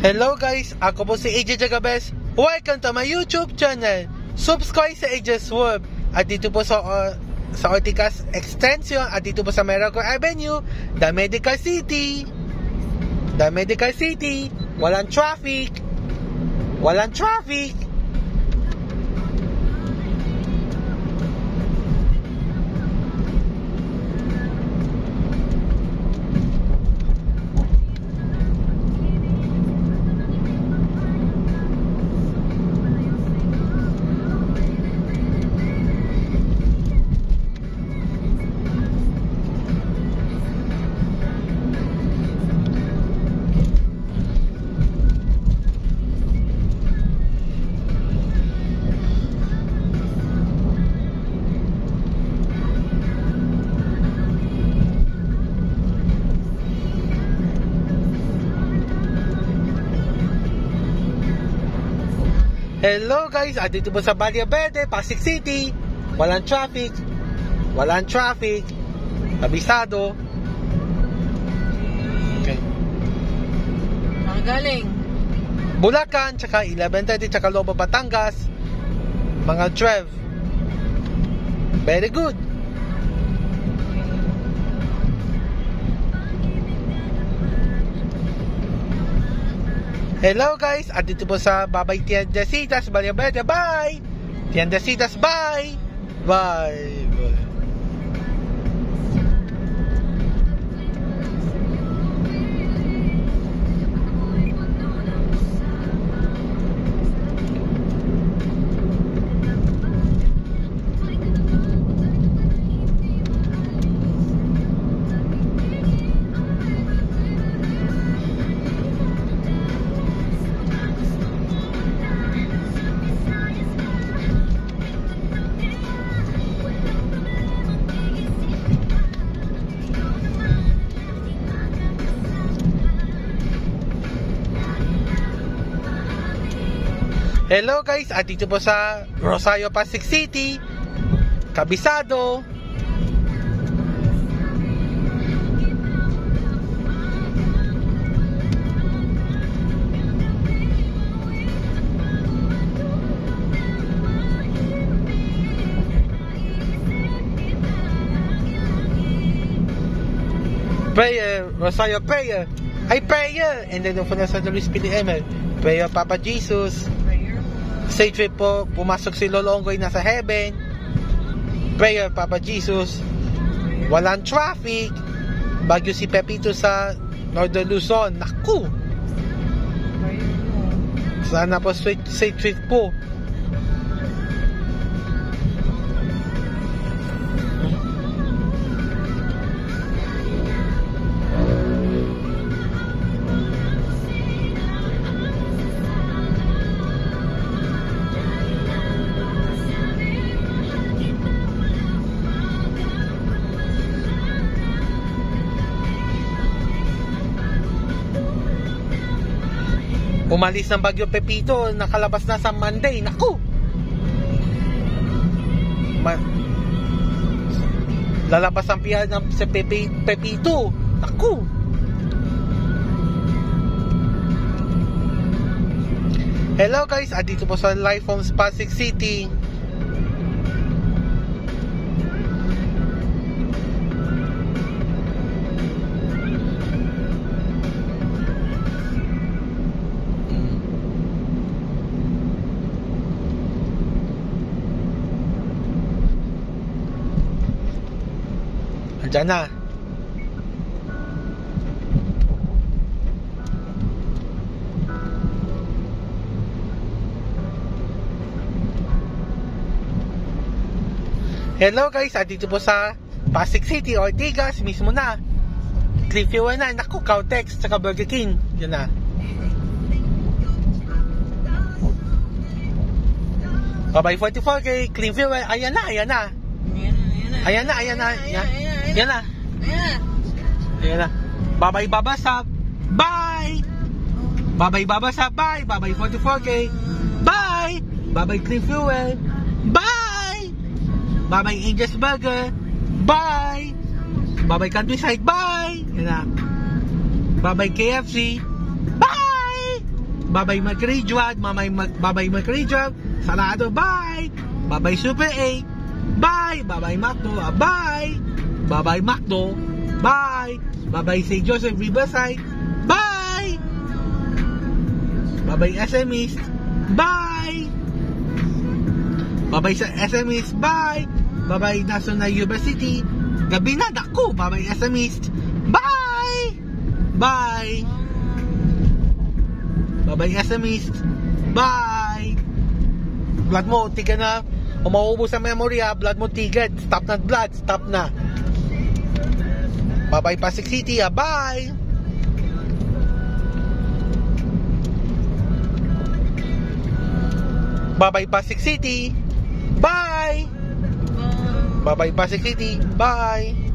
Hello guys, ako po si AJ Jagabes. Welcome to my YouTube channel. Subscribe sa AJ's World. At dito po sa Ortigas Extension at dito po sa Miracle Avenue, The Medical City. The Medical City. Walang traffic. Walang traffic. Hello guys, dito po sa Valle Verde, Pasig City. Walang traffic. Walang traffic. Kabisado. Okay. Nakagaling Bulacan, tsaka 11:30, tsaka Lobo, Batangas. Mga 12. Very good. Hello guys, dito po sa Babay Tiendesitas, Valle Verde. Bye! Tiendesitas, bye! Bye! Hello guys, dito po sa Rosario, Pasig City. Kabisado. Prayer, Rosario prayer. Ay, prayer. And then for the San Luis PDM, prayer Papa Jesus. Safe trip po, pumasok si Lolo Onggoy, nasa heaven. Prayer Papa Jesus. Walang traffic. Bagyo si Pepito sa Northern Luzon. Naku! Sana po safe trip po. Umalis ng Bagyo Pepito, nakalabas na sa Monday. Naku! Lalabas ang piya ng sa Pepito. Naku! Hello guys, dito po sa Life Homes Pasig City. Diyan na. Hello guys, dito po sa Pasig City, Ortigas, mismo na. Cliffview na, naku, Cowtex, tsaka Burger King. Yan na. Babay 44K, Cliffview, ayan na, ayan na. Ayan na, ayan na. Ayan na. Ayan na. Babay Babasap. Bye! Babay Babasap. Bye! Babay 44K. Bye! Babay Clean Fuel. Bye! Babay Angel's Burger. Bye! Babay Countryside. Bye! Ayan na. Babay KFC. Bye! Bye-bye Mercury Drive. Bye-bye Mercury Drive. Sarado. Bye. Bye-bye Super 8. Bye. Bye-bye Macdo. Bye. Bye-bye Macdo. Bye. Bye-bye St. Joseph Riverside. Bye. Bye-bye SMEs. Bye. Bye-bye sa SMEs. Bye. Bye-bye National University. Gabi na, dako. Bye-bye SMEs. Bye. Bye. Bye-bye SMEs. Bye. Blood mo, tiga na. Kung mauubos ang memory ha, blood mo tigad. Stop na blood, stop na. Bye-bye Pasig City ha, bye. Bye-bye Pasig City. Bye. Bye-bye Pasig City. Bye.